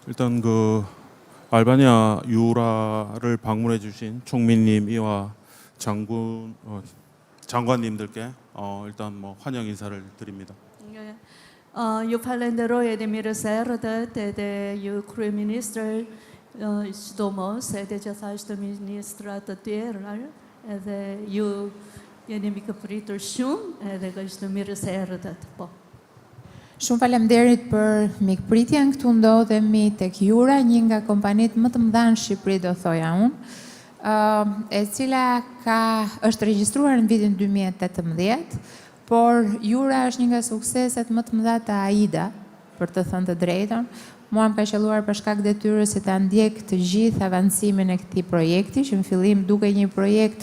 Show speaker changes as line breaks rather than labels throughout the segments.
일단 알바니아 유라를 방문해 주신 총민님, 이와 장관님들께 일단 환영 인사를 드립니다.
Ju falenderoj edhe mirëserëtët edhe ju kryeministër, sidomos edhe që thashtë ministrat të tjerë, edhe ju jeni mikëpritur shumë edhe kështu mirëserëtët. Po.
Shumë faleminderit për mikpritjen. Këtu ndodhemi tek Jura, një nga kompanitë më të mëdha në Shqipëri, do thoja unë, e cila është regjistruar në vitin 2018, por Jura është një nga sukseset më të mëdha të AIDA, për të thënë të drejtën. Mua më ka qelluar për shkak detyrës se ta ndjek të gjithë avancimin e këtij projekti, që në fillim duke një projekt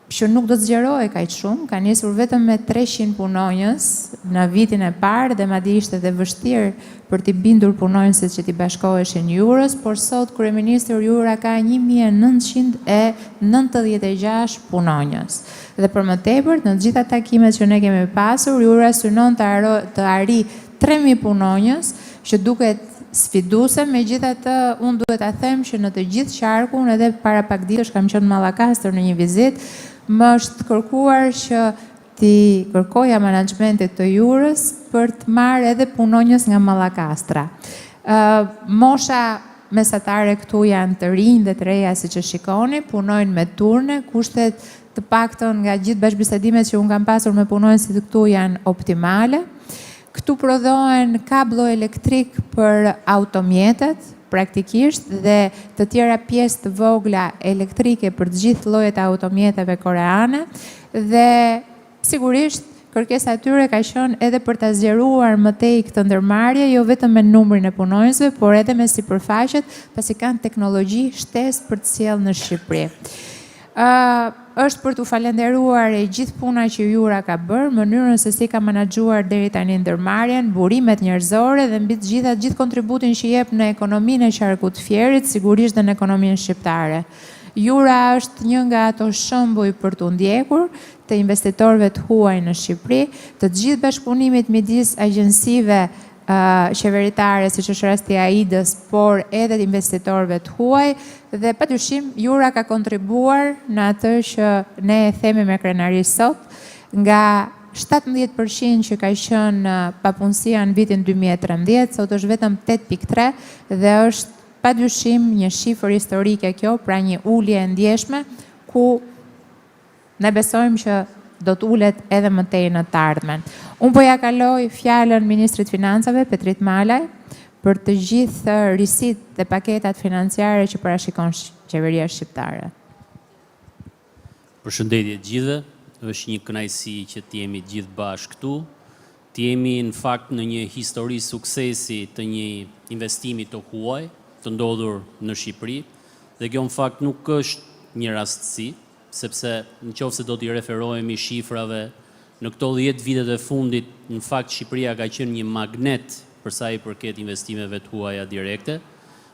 që nuk do të zgjerohej kaq shumë, ka nisur vetëm me 300 punonjës në vitin e parë dhe madje ishte edhe vështirë për t'i bindur punonjësit që t'i bashkoheshin Jurës, por sot kryeministri Jura ka 1996 punonjës. Dhe për më tepër, në të gjitha takimet që ne kemi pasur, Jura synon të arrijë 3000 punonjës, që duket sfiduese, megjithatë unë duhet ta them që në të gjithë qarkun, edhe para pak ditësh kam qenë në Mallakastër në një vizitë, më është kërkuar që ti kërkoja menaxhmentit të Jurës për të marrë edhe punonjës nga Mallakastra. Mosha mesatare këtu janë të rinj dhe të reja, siç e shikoni, punojnë me turne, kushtet të paktën nga gjithë bashkëbisedimet që unë kam pasur me punonjësit këtu janë optimale. Këtu prodhohen kablo elektrik për automjetet, praktikisht, dhe të tjera pjesë të vogla elektrike për të gjithë llojet e automjeteve koreane, dhe sigurisht kërkesa e tyre ka qenë edhe për ta zgjeruar më tej këtë ndërmarrje, jo vetëm me numrin e punonjësve, por edhe me sipërfaqet, pasi kanë teknologji shtesë për të sjellë në Shqipëri. Është për t'u falenderuar e gjithë puna që Jura ka bërë, mënyrën se si ka menaxhuar deri tani ndërmarrjen, burimet njerëzore dhe mbi të gjithë kontributin që jep në ekonominë e qarkut të Fierit, sigurisht dhe në ekonominë shqiptare. Jura është një nga ato shembuj për t'u ndjekur të investitorëve të huaj në Shqipëri, të gjithë bashkëpunimit midis agjensive qeveritare, siç është rasti i AIDA-s, por edhe të investitorëve të huaj, dhe padyshim Jura ka kontribuar në atë që ne e themi me krenari sot, nga 17% që ka qenë papunësia në vitin 2013, sot është vetëm 8.3 dhe është padyshim një shifër historike kjo, pra një ulje e ndjeshme, ku ne besojmë që do të ulet edhe më tej në të ardhmen. Unë po ja kaloj fjalën Ministrit Financave, Petrit Malaj, për të gjithë risit dhe paketat financiare që parashikon qeveria shqiptare.
Përshëndetje gjithë, është një kënaqësi që të jemi gjithë bashkë këtu. Të jemi në fakt në një histori suksesi të një investimi të huaj, të ndodhur në Shqipëri, dhe kjo në fakt nuk është një rastësi, sepse në qoftë se do t'i referohemi shifrave, në këto 10 vitet e fundit, në fakt Shqipëria ka qenë një magnet për sa i përket investimeve të huaja direkte,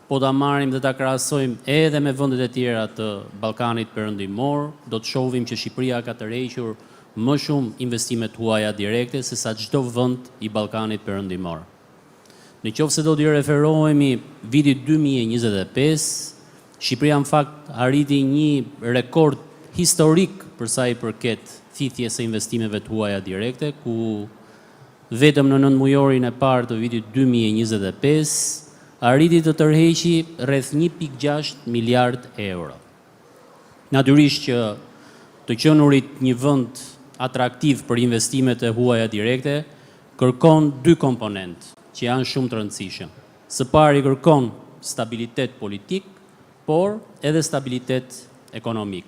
po ta marrim dhe ta krahasojmë edhe me vendet e tjera të Ballkanit Perëndimor, do të shohim që Shqipëria ka tërhequr më shumë investime të huaja direkte se sa çdo vend i Ballkanit Perëndimor. Në qoftë se do t'i referohemi vitit 2025, Shqipëria në fakt arriti një rekord historik për sa i përket thithjes së investimeve të huaja direkte, ku vetëm në 9 mujorin e parë të vitit 2025 arriti të tërheqi rreth 1.6 miliard euro. Natyrisht që të qenurit një vend atraktiv për investimet e huaja direkte kërkon dy komponent që janë shumë të rëndësishëm. Së pari kërkon stabilitet politik, por edhe stabilitet ekonomik.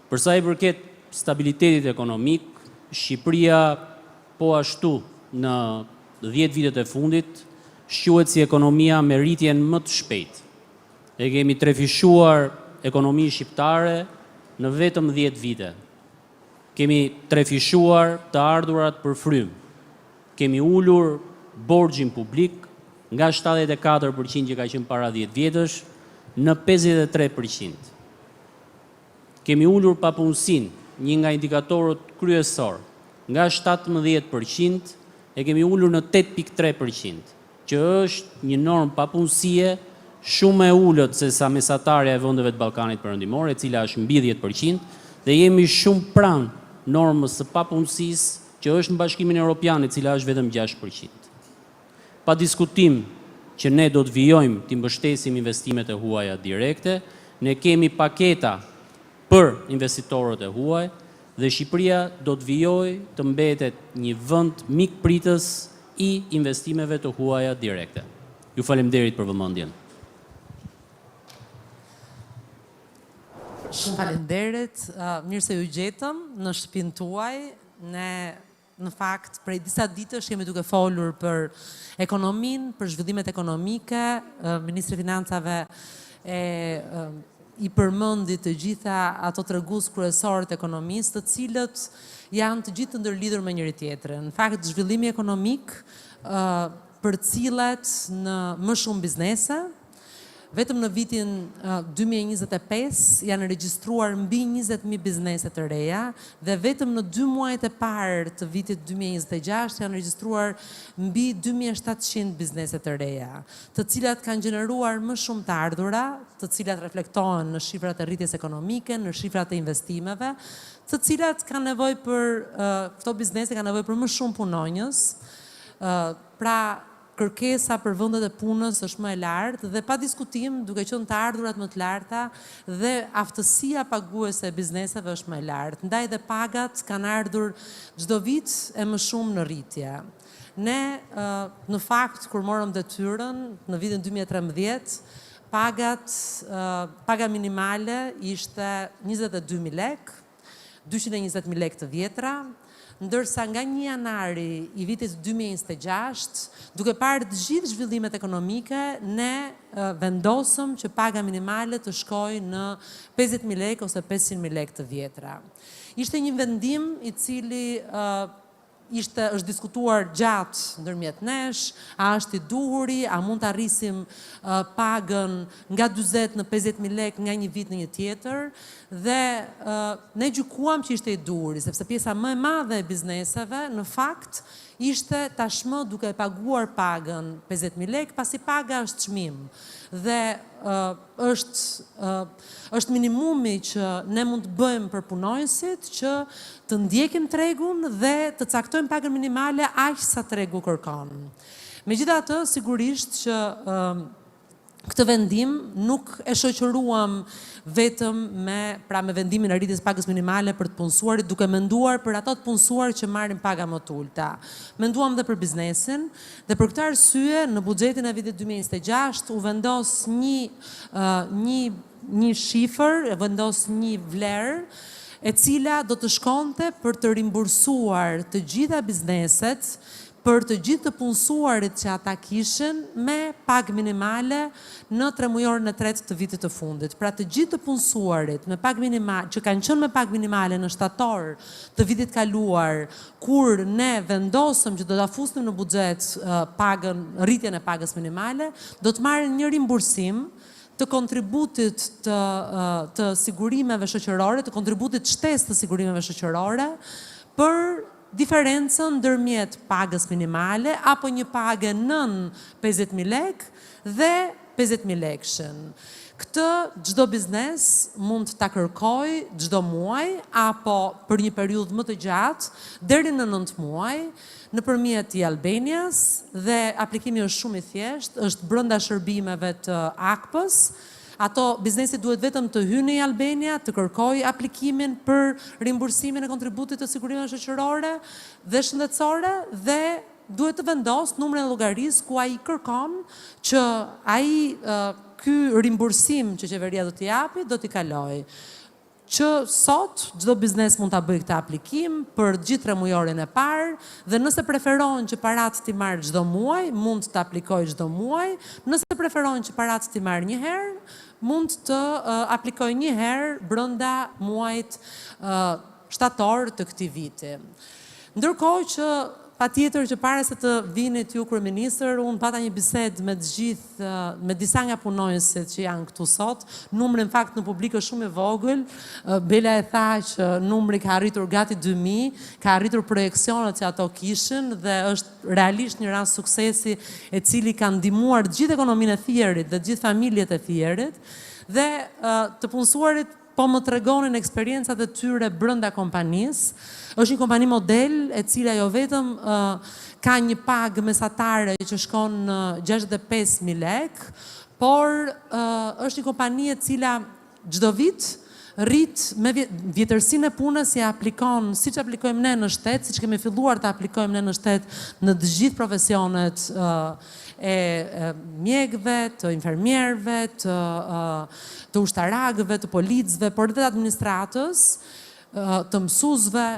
Për sa i përket stabilitetit ekonomik, Shqipëria po ashtu në 10 vitet e fundit shquhet si ekonomia me rritjen më të shpejtë. E kemi trefishuar ekonominë shqiptare në vetëm 10 vite. Kemi trefishuar të ardhurat për frym. Kemi ulur borxhin publik nga 74% që ka qenë para 10 vjetësh në 53%. Kemi ulur papunësinë, një nga indikatorët kryesor, nga 17% e kemi ulur në 8.3%, që është një normë papunësie shumë e ullët se sa mesatarja e vendeve të Ballkanit Perëndimor, e cila është mbi 10%, dhe jemi shumë pranë normës së papunësisë që është në Bashkimin Evropian, e cila është vetëm 6%. Pa diskutim që ne do të vijojmë të mbështesim investimet e huaja direkte, ne kemi paketa për investitorët e huaj, dhe Shqipëria do të vijojë të mbetet një vend mikpritës i investimeve të huaja direkte. Ju faleminderit për vëmendjen.
Shumë faleminderit, mirë se ju gjetëm në shtëpinë tuaj. Ne në fakt prej disa ditësh jemi duke folur për ekonominë, për zhvillimet ekonomike, Ministri i Financave i përmendi të gjitha ato tregues kryesorë të ekonomisë, të cilët janë të gjithë të ndërlidhur me njëri tjetrin. Në fakt, zhvillimi ekonomik përcillet në më shumë biznese. Vetëm në vitin 2025 janë regjistruar mbi 20.000 biznese të reja dhe vetëm në 2 muajt e parë të vitit 2026 janë regjistruar mbi 2700 biznese të reja, të cilat kanë gjeneruar më shumë të ardhura, të cilat reflektohen në shifrat e rritjes ekonomike, në shifrat e investimeve, të cilat kanë nevojë për këto biznese kanë nevojë për më shumë punonjës. Pra kërkesa për vendet e punës është më e lartë dhe pa diskutim duke qenë të ardhurat më të larta dhe aftësia paguese e bizneseve është më e lartë. Ndaj dhe pagat kanë ardhur çdo vit e më shumë në rritje. Ne në fakt kur morëm detyrën në vitin 2013, paga minimale ishte 22.000 lek, 220.000 lek të vjetra, ndërsa nga 1 janari i vitit 2026, duke parë të gjithë zhvillimet ekonomike, ne vendosëm që paga minimale të shkojë në 50.000 lek ose 500.000 lek të vjetra. Ishte një vendim i cili është diskutuar gjatë ndërmjet nesh, a është i duhuri, a mund të arrisim pagën nga 40 në 50.000 lek nga një vit në një tjetër, dhe ne gjykuam që ishte i duhuri, sepse pjesa më e madhe e bizneseve, në fakt, ishte tashmë duke paguar pagën 50.000 lek, pasi paga është çmim. Dhe është minimumi që ne mund të bëjmë për punonjësit që të ndjekim tregun dhe të caktojmë pagën minimale aq sa tregu kërkon. Megjithatë, sigurisht që këtë vendim nuk e shoqëruam vetëm me vendimin e rritjes pagës minimale për të punësuarit, duke menduar për ato të punësuar që marrin paga më të ulta. Menduam dhe për biznesin, dhe për këtë arsye në buxhetin e vitit 2026 u vendos një shifër, vendos një vlerë e cila do të shkonte për të rimbursuar të gjitha bizneset, për të gjithë të punësuarit që ata kishin me pagë minimale në 3 mujorën e tretë të vitit të fundit. Pra të gjithë të punësuarit me pagë minimale, që kanë qenë me pagë minimale në shtator të vitit kaluar, kur ne vendosëm që do ta fusnim në buxhet rritjen e pagës minimale, do të marrin një rimbursim të kontributit të sigurimeve shoqërore, të kontributit shtesë të sigurimeve shoqërore, për diferencën ndërmjet pagës minimale apo një pagë nën 50.000 lek dhe 50.000 lekshën. Këtë çdo biznes mund ta kërkojë çdo muaj apo për një periudhë më të gjatë deri në 9 muaj nëpërmjet e-Albanias, dhe aplikimi është shumë i thjeshtë, është brenda shërbimeve të AKP-s. Ato biznesi duhet vetëm të hyjnë në Albania, të kërkojë aplikimin për rimbursimin e kontributit të sigurimeve shoqërore dhe shëndetësore dhe duhet të vendosë numrin e llogarisë ku ai kërkon që ky rimbursim që qeveria do t'i japi do t'i kalojë. Që sot çdo biznes mund ta bëjë këtë aplikim për gjithë 3 mujorin e parë, dhe nëse preferon që parat t'i marrë çdo muaj, mund të aplikojë çdo muaj. Nëse preferon që parat t'i marrë një herë, mund të aplikojë një herë brenda muajit shtator të këtij viti. Ndërkohë që patjetër që para se të vinit ju kryeministër, unë pata një bisedë me të gjithë, me disa nga punonjësit që janë këtu sot. Numri në fakt në publik është shumë i vogël. Bela e tha që numri ka arritur gati 2000, ka arritur projeksionet që ato kishin dhe është realisht një rast suksesi e cili ka ndihmuar gjithë ekonominë e Thierit dhe gjithë familjet e Thierit dhe të punësuarit po më tregonin eksperiencat e tyre brenda kompanisë. Është një kompani model e cila jo vetëm ka një pagë mesatare që shkon në 65.000 lek, por është një kompani e cila çdo vit rrit me vjetërsinë e punës si aplikon, siç aplikojmë ne në shtet, siç kemi filluar të aplikojmë ne në shtet në të gjithë profesionet e mjekëve, të infermierëve, të ushtarakëve, të policëve, por edhe të administratës, të mësuesve,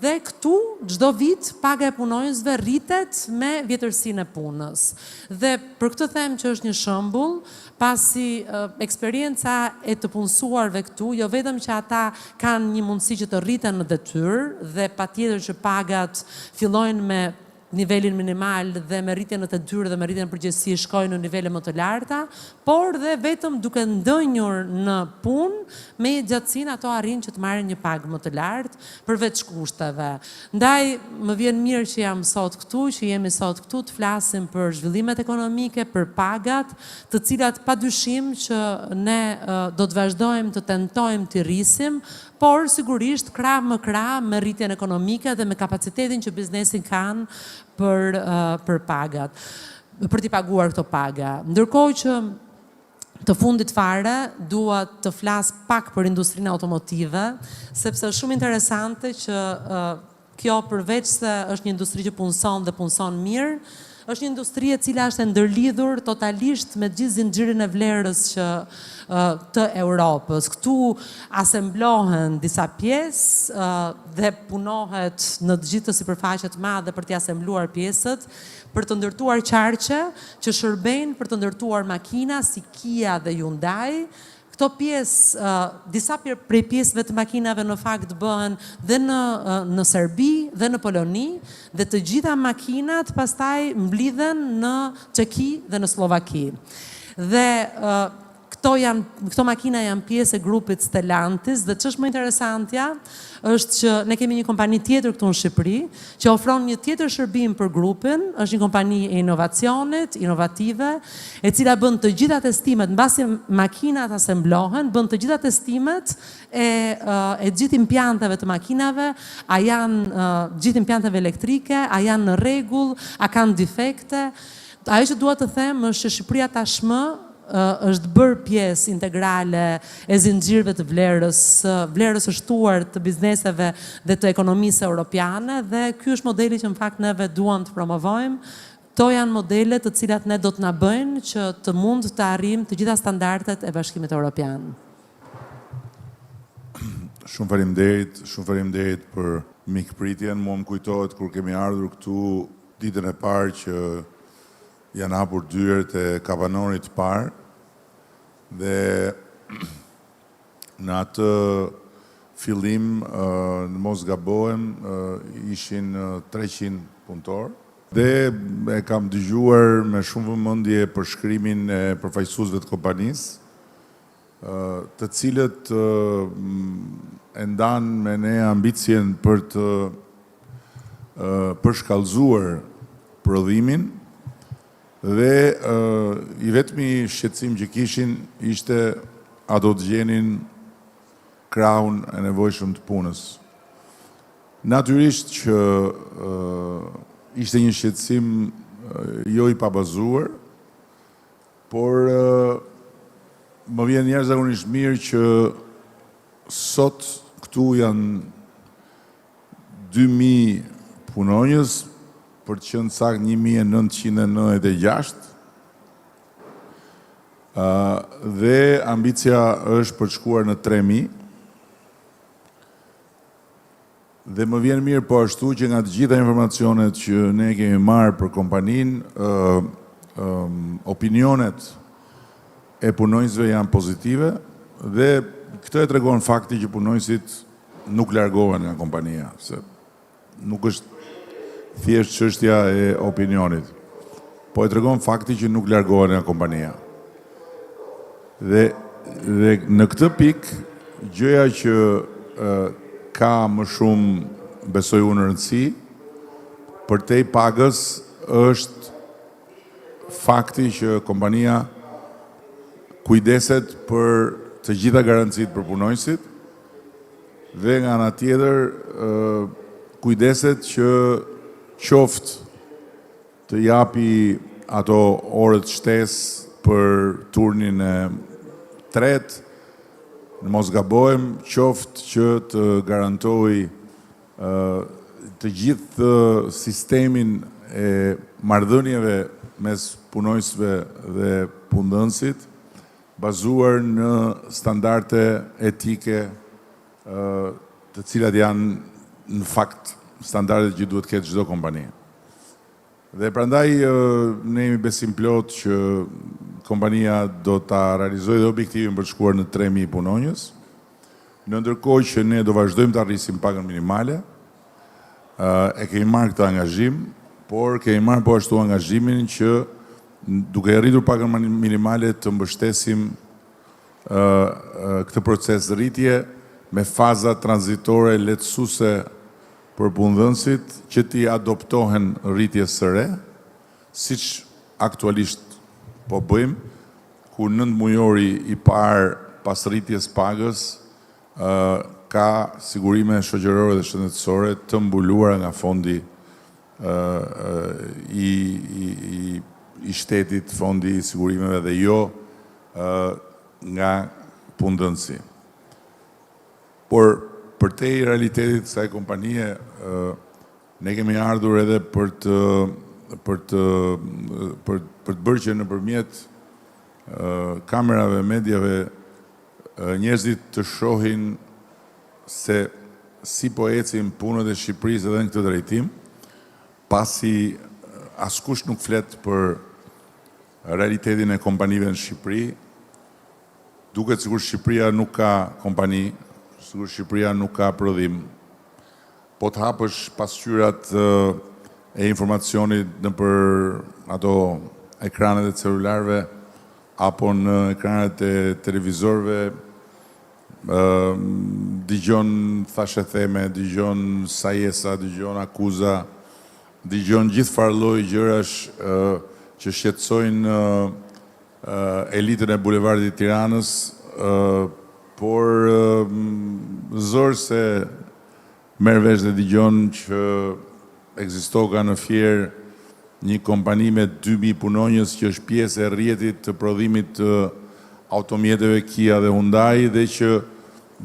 dhe këtu çdo vit paga e punonjësve rritet me vjetërsinë e punës. Dhe për këtë them që është një shembull, pasi eksperienca e të punësuarve këtu, jo vetëm që ata kanë një mundësi që të rriten në detyrë dhe patjetër që pagat fillojnë me nivelin minimal dhe me rritjen në të detyrë dhe me rritjen në përgjithësi shkojnë në nivele më të larta, por dhe vetëm duke ndënjur në punë, me gjatësinë ato arrin që të marrin një pagë më të lartë përveç kushteve. Ndaj më vjen mirë që jam sot këtu, që jemi sot këtu të flasim për zhvillimet ekonomike, për pagat, të cilat padyshim që ne do të vazhdojmë të tentojmë të rrisim, por sigurisht krah më krah me rritjen ekonomike dhe me kapacitetin që biznesin kanë për pagat, për t'i paguar këto paga. Ndërkohë që të fundit fare dua të flas pak për industrinë automotive, sepse është shumë interesante që kjo përveç se është një industri që punson dhe punson mirë, është një industri e cila është e ndërlidhur totalisht me gjithë zinxhirin e vlerës që të Europës. Këtu asemblohen disa pjesë dhe punohet në të gjithë të sipërfaqe të madhe për t'i asembluar pjesët, për të ndërtuar qarqe që shërbejnë për të ndërtuar makina si Kia dhe Hyundai. Këto pjesë, disa prej pjesëve të makinave në fakt bëhen dhe në Serbi dhe në Poloni, dhe të gjitha makinat pastaj mblidhen në Çeki dhe në Slovaki. Dhe këto makina janë pjesë e grupit Stellantis dhe ç'është më interesantja është që ne kemi një kompani tjetër këtu në Shqipëri që ofron një tjetër shërbim për grupin, është një kompani e inovacionit, inovative, e cila bën të gjitha testimet, mbasi makinat asemblohen, bën të gjitha testimet e gjithë impianteve të makinave, a janë gjithë impianteve elektrike, a janë në rregull, a kanë defekte. Ajo që dua të them është që Shqipëria tashmë është bërë pjesë integrale e zinxhirëve të vlerës së shtuar të bizneseve dhe të ekonomisë europiane, dhe ky është modeli që në fakt neve duam të promovojmë. Këto janë modele të cilat ne do të na bëjnë që të mund të arrijmë të gjitha standardet e Bashkimit Evropian.
Shumë faleminderit për mikpritjen. Mua më kujtohet kur kemi ardhur këtu ditën e parë që janë hapur dyert e kapanorit të parë dhe në atë fillim, në mos gabohem, ishin 300 punëtor dhe e kam dëgjuar me shumë vëmendje përshkrimin e përfaqësuesve të kompanisë, të cilët e ndanë me ne ambicien për të përshkallëzuar prodhimin. Dhe i vetmi shqetësim që kishin ishte a do të gjenin krahun e nevojshëm të punës. Natyrisht që ishte një shqetësim jo i pabazuar, por më vjen jashtëzakonisht mirë që sot këtu janë 2000 punonjës, për të qenë saktë 1996, dhe ambicia është për të shkuar në 3000. Dhe më vjen mirë po ashtu që nga të gjitha informacionet që ne kemi marrë për kompaninë, opinionet e punonjësve janë pozitive dhe këtë e tregon fakti që punonjësit nuk largohen nga kompania, se nuk është thjesht çështja e opinionit. Po e tregon fakti që nuk largohen nga kompania. Dhe në këtë pikë, gjëja që ka më shumë, besoj unë, rëndësi, për te pagës është fakti që kompania kujdeset për të gjitha garancit për punojësit dhe nga ana tjetër kujdeset që qoftë të japi ato orët shtesë për turnin e tretë, në mos gabojmë, qoftë që të garantoj të gjithë sistemin e marrëdhënieve mes punojësve dhe punëdhënësit, bazuar në standarde etike, të cilat janë në fakt standardet që duhet ketë çdo kompani. Dhe prandaj ne jemi besim plot që kompania do ta realizojë dhe objektivin për të shkuar në 3.000 punonjës, në ndërkohë që ne do vazhdojmë të arrisim pagën minimale. E kemi marrë këtë angazhim, por kemi marrë po ashtu angazhimin që duke rritur pagën minimale të mbështesim këtë proces rritje me faza tranzitore lehtësuese për punëdhënësit që t'i adoptohen rritjes së re, siç aktualisht po bëjmë, ku 9 mujori i parë pas rritjes pagës ka sigurime shoqërore dhe shëndetësore të mbuluara nga fondi i shtetit, fondi i sigurimeve dhe jo nga punëdhënësi. Por për te i realitetit kësaj kompanie, ne kemi ardhur edhe për të bërë që nëpërmjet kamerave, mediave, njerëzit të shohin se si po ecin punët e Shqipërisë edhe në këtë drejtim, pasi askush nuk flet për realitetin e kompanive në Shqipëri. Duket sikur Shqipëria nuk ka kompani, sikur Shqipëria nuk ka prodhim. Po të hapësh pasqyrat e informacionit në për ato ekranet e celularve, apo në ekranet e televizorve, dëgjon thashe theme, dëgjon sajesa, dëgjon akuza, dëgjon gjithë farlloj gjërash që shqetësojnë elitën e bulevardit Tiranës, por zor se merr vesh dhe dëgjon që ekzistoka në Fier një kompani me 2.000 punonjës që është pjesë e rrjetit të prodhimit të automjeteve Kia dhe Hyundai dhe që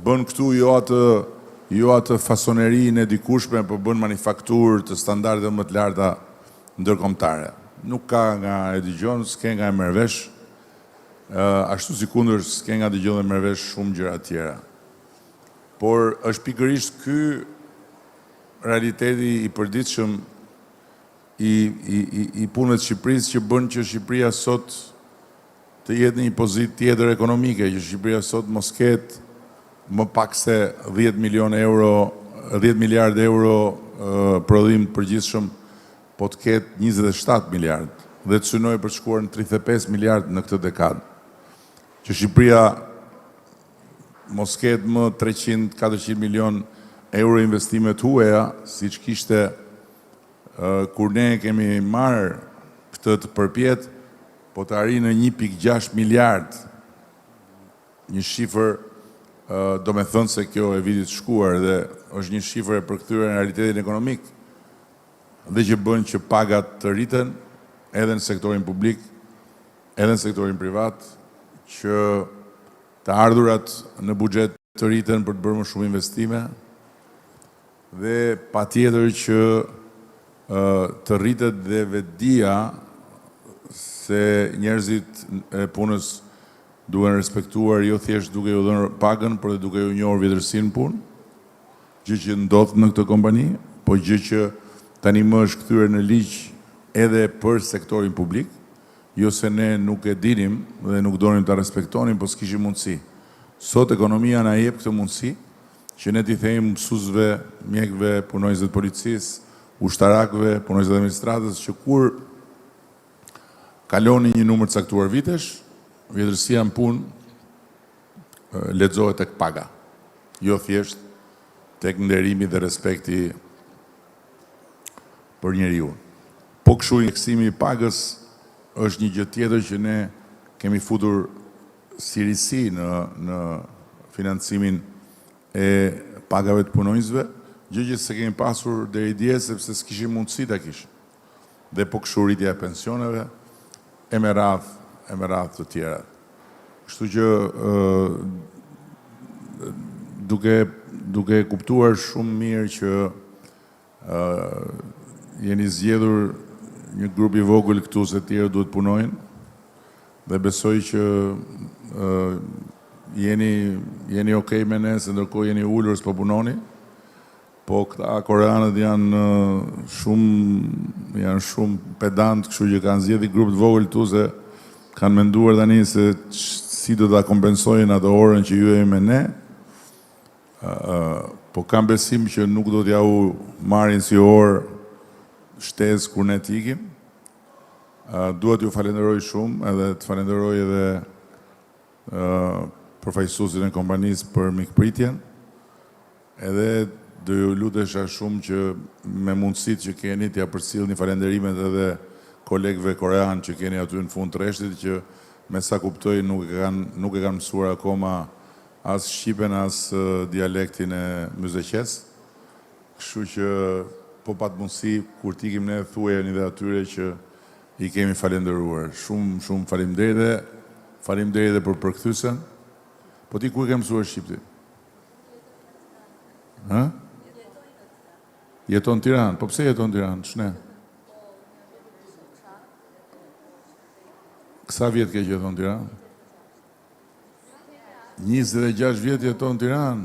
bën këtu jo atë fasonerinë e dikushme, por bën manufakturë të standardeve më të larta ndërkombëtare. Nuk ka nga e dëgjon, s'ke nga e merr vesh. Ashtu sikundër s'ke nga dëgjon dhe merr vesh shumë gjëra tjera. Por është pikërisht ky realiteti i përditshëm i punëve të Shqipërisë që bën që Shqipëria sot të jetë në një pozitë tjetër ekonomike, që Shqipëria sot mos ketë më pak se 10 miliard euro prodhim përgjithshëm, po të ketë 27 miliard dhe të synojë për të shkuar në 35 miliard në këtë dekadë. Që Shqipëria mos ketë më 300-400 milion euro investime të huaja, siç kishte kur ne kemi marrë këtë të përpjet, po të arrijë në 1.6 miliard, një shifër do me thënë se kjo e vitit shkuar dhe është një shifër e përkthyer në realitetin ekonomik dhe që bën që pagat të rriten edhe në sektorin publik, edhe në sektorin privat, që të ardhurat në buxhet të rriten për të bërë më shumë investime dhe patjetër që të rritet dhe vetdia se njerëzit e punës duhen respektuar jo thjesht duke ju dhënë pagën, por dhe duke ju njohur vjetërsinë punë, gjë që ndodh në këtë kompani, po gjë që tani më është kthyer në ligj edhe për sektorin publik, jo se ne nuk e dinim dhe nuk donim ta respektonim, po s'kishim mundësi. Sot ekonomia na jep këtë mundësi që ne t'i thejmë mësuesve, mjekëve, punonjësve të policisë, ushtarakëve, punojësve të administratës, që kur kaloni një numër të caktuar vitesh, vjetërsia në punë lexohet tek paga, jo thjesht tek nderimi dhe respekti për njeriu. Po kështu indeksimi i pagës është një gjë tjetër që ne kemi futur si risi në financimin e pagave të punonjësve, gjë që se kemi pasur deri dje sepse s'kishim mundësi ta kishim. Dhe po kështu rritja e pensioneve e me radhë të tjera. Kështu që duke kuptuar shumë mirë që jeni zgjedhur një grup i vogël këtu se tjerë duhet punojnë dhe besoj që jeni okej me ne se ndërkohë jeni ulur s'po punoni, po këta koreanët janë shumë pedant, kështu që kanë zgjedhur grup të vogël këtu se kanë menduar tani se si do ta kompensojnë atë orën që ju jeni me ne. Po kam besim që nuk do t'ja u marrin si orë shtesë kur ne t'ikim. Duhet ju falenderoj shumë edhe të falenderoj edhe përfaqësuesin e kompanisë për mikpritjen. Edhe do ju lutesha shumë që me mundësitë që keni t'ja përcjellni falenderimet edhe kolegëve korean që keni aty në fund të rreshtit, që me sa kuptoj nuk e kanë mësuar akoma as shqipen as dialektin e Myzeqes. Kështu që po pat mundësi kur t'ikim ne thuajeni dhe atyre që i kemi falenderuar. Shumë faleminderit për përkthyesen. Po ti ku e ke mësuar shqiptin? Ha? Jeton në Tiranë. Po pse jeton në Tiranë? Shne? Kësa vjet ke jeton në Tiranë? 26 vjet jeton në Tiranë.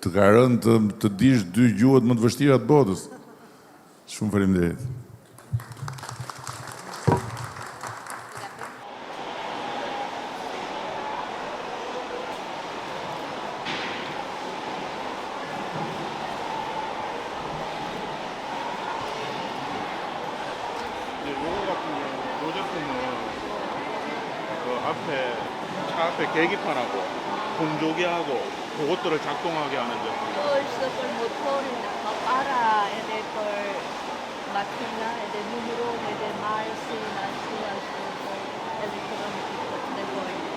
Të ka rënë të dish 2 gjuhët më të vështira të botës. Shumë faleminderit.
앞에 계기판하고 공조기하고 그것들을 작동하게 하는 데
걸 모터를 알아야 될 걸 맡으나 이제 눈으로 이제 말씀이나 수하시고 엘렉트로닉 네트워크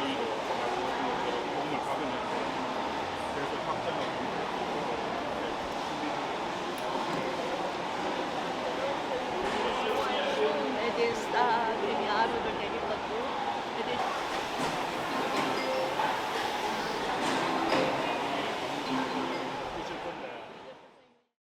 저희도 도움을 받으면서 그래서 확장을